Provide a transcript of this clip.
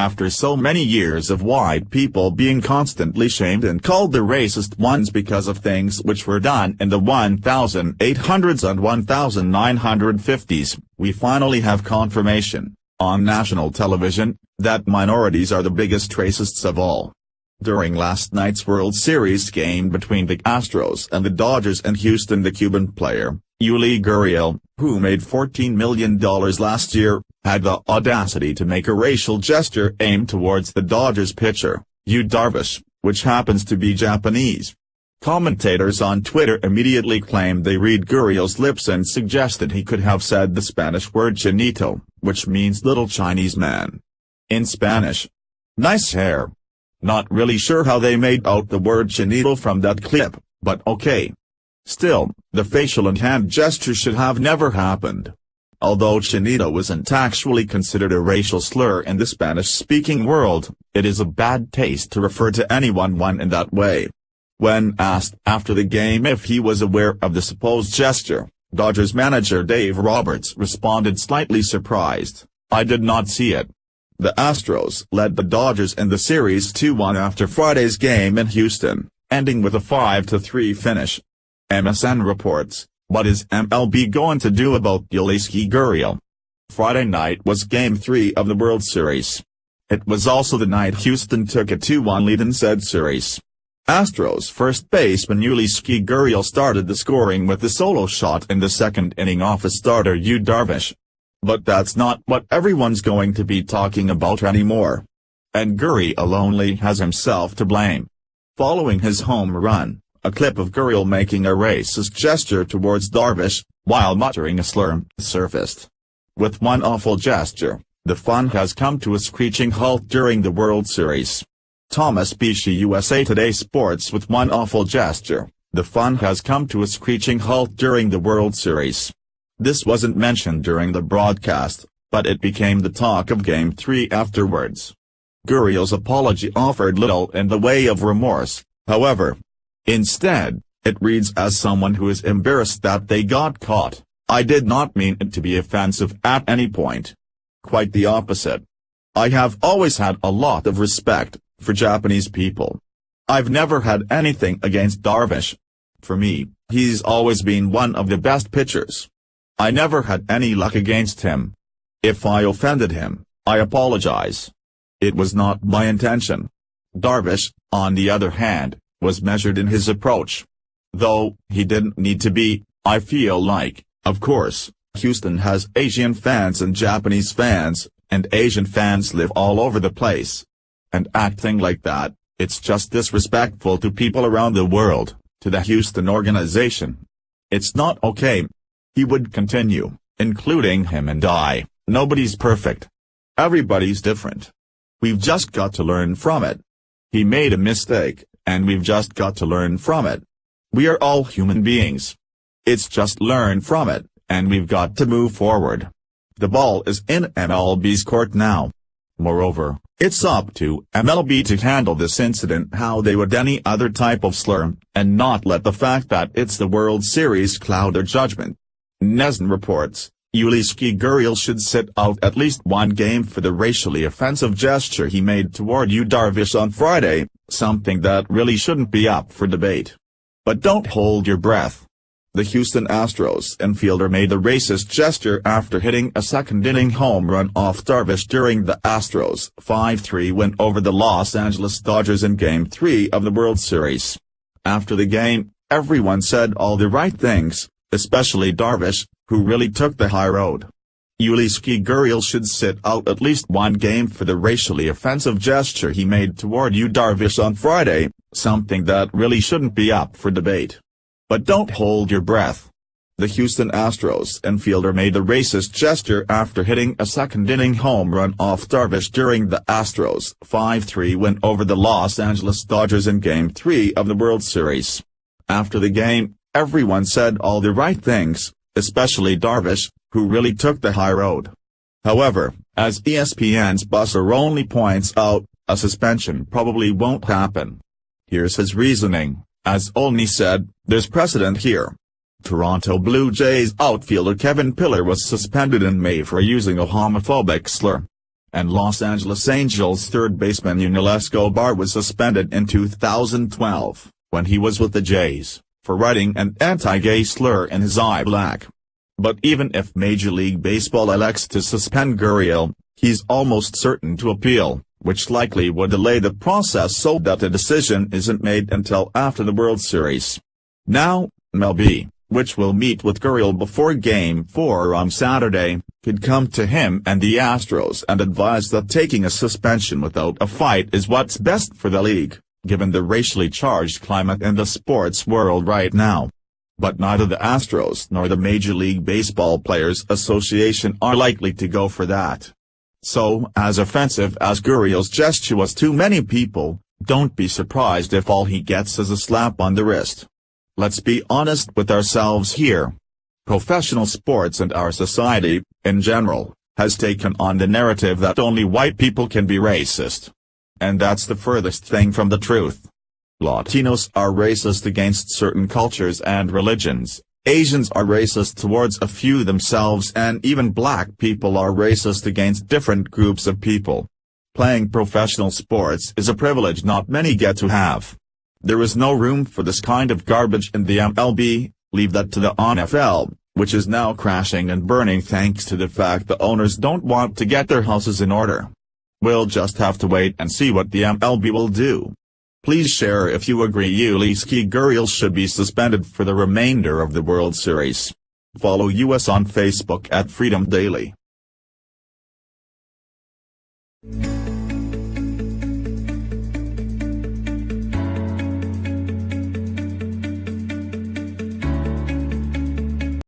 after so many years of white people being constantly shamed and called the racist ones because of things which were done in the 1800s and 1950s, we finally have confirmation, on national television, that minorities are the biggest racists of all. During last night's World Series game between the Astros and the Dodgers in Houston, the Cuban player, Yuli Gurriel, who made $14 million last year, had the audacity to make a racial gesture aimed towards the Dodgers pitcher, Yu Darvish, which happens to be Japanese. Commentators on Twitter immediately claimed they read Gurriel's lips and suggested he could have said the Spanish word chinito, which means little Chinese man. In Spanish. Nice hair. Not really sure how they made out the word chinito from that clip, but okay. Still, the facial and hand gesture should have never happened. Although chinito isn't actually considered a racial slur in the Spanish-speaking world, it is a bad taste to refer to anyone in that way. When asked after the game if he was aware of the supposed gesture, Dodgers manager Dave Roberts responded slightly surprised, "I did not see it." The Astros led the Dodgers in the series 2-1 after Friday's game in Houston, ending with a 5-3 finish. MSN reports, what is MLB going to do about Yuli Gurriel? Friday night was Game 3 of the World Series. It was also the night Houston took a 2-1 lead in said series. Astros first baseman Yuli Gurriel started the scoring with a solo shot in the second inning off a starter Yu Darvish. But that's not what everyone's going to be talking about anymore. And Gurriel only has himself to blame. Following his home run, a clip of Gurriel making a racist gesture towards Darvish, while muttering a slur, surfaced. With one awful gesture, the fun has come to a screeching halt during the World Series. Thomas Pesci, USA Today Sports. With one awful gesture, the fun has come to a screeching halt during the World Series. This wasn't mentioned during the broadcast, but it became the talk of Game 3 afterwards. Gurriel's apology offered little in the way of remorse, however. Instead, it reads as someone who is embarrassed that they got caught, "I did not mean it to be offensive at any point. Quite the opposite. I have always had a lot of respect for Japanese people. I've never had anything against Darvish. For me, he's always been one of the best pitchers. I never had any luck against him. If I offended him, I apologize. It was not my intention." Darvish, on the other hand, was measured in his approach. Though he didn't need to be, I feel like. Of course, Houston has Asian fans and Japanese fans, and Asian fans live all over the place. And acting like that, it's just disrespectful to people around the world, to the Houston organization. It's not okay. He would continue, including him and I. Nobody's perfect. Everybody's different. We've just got to learn from it. He made a mistake, and we've just got to learn from it. We are all human beings. It's just learn from it, and we've got to move forward. The ball is in MLB's court now. Moreover, it's up to MLB to handle this incident how they would any other type of slur, and not let the fact that it's the World Series cloud their judgment. NESN reports, Yuli Gurriel should sit out at least one game for the racially offensive gesture he made toward Yu Darvish on Friday, something that really shouldn't be up for debate. But don't hold your breath. The Houston Astros infielder made the racist gesture after hitting a second-inning home run off Darvish during the Astros' 5-3 win over the Los Angeles Dodgers in Game 3 of the World Series. After the game, everyone said all the right things, especially Darvish, who really took the high road. Yuli Gurriel should sit out at least one game for the racially offensive gesture he made toward Yu Darvish on Friday, something that really shouldn't be up for debate. But don't hold your breath. The Houston Astros infielder made the racist gesture after hitting a second-inning home run off Darvish during the Astros' 5-3 win over the Los Angeles Dodgers in Game 3 of the World Series. After the game, everyone said all the right things, especially Darvish, who really took the high road. However, as ESPN's Busser only points out, a suspension probably won't happen. Here's his reasoning. As Olney said, there's precedent here. Toronto Blue Jays outfielder Kevin Pillar was suspended in May for using a homophobic slur. And Los Angeles Angels third baseman Yunel Escobar was suspended in 2012, when he was with the Jays, for writing an anti-gay slur in his eye black. But even if Major League Baseball elects to suspend Gurriel, he's almost certain to appeal, which likely would delay the process so that a decision isn't made until after the World Series. Now, MLB, which will meet with Gurriel before Game 4 on Saturday, could come to him and the Astros and advise that taking a suspension without a fight is what's best for the league, given the racially charged climate in the sports world right now. But neither the Astros nor the Major League Baseball Players Association are likely to go for that. So, as offensive as Gurriel's gesture was to many people, don't be surprised if all he gets is a slap on the wrist. Let's be honest with ourselves here. Professional sports and our society, in general, has taken on the narrative that only white people can be racist. And that's the furthest thing from the truth. Latinos are racist against certain cultures and religions, Asians are racist towards a few themselves, and even black people are racist against different groups of people. Playing professional sports is a privilege not many get to have. There is no room for this kind of garbage in the MLB, leave that to the NFL, which is now crashing and burning thanks to the fact the owners don't want to get their houses in order. We'll just have to wait and see what the MLB will do. Please share if you agree Yulieski Gurriel should be suspended for the remainder of the World Series. Follow us on Facebook at Freedom Daily.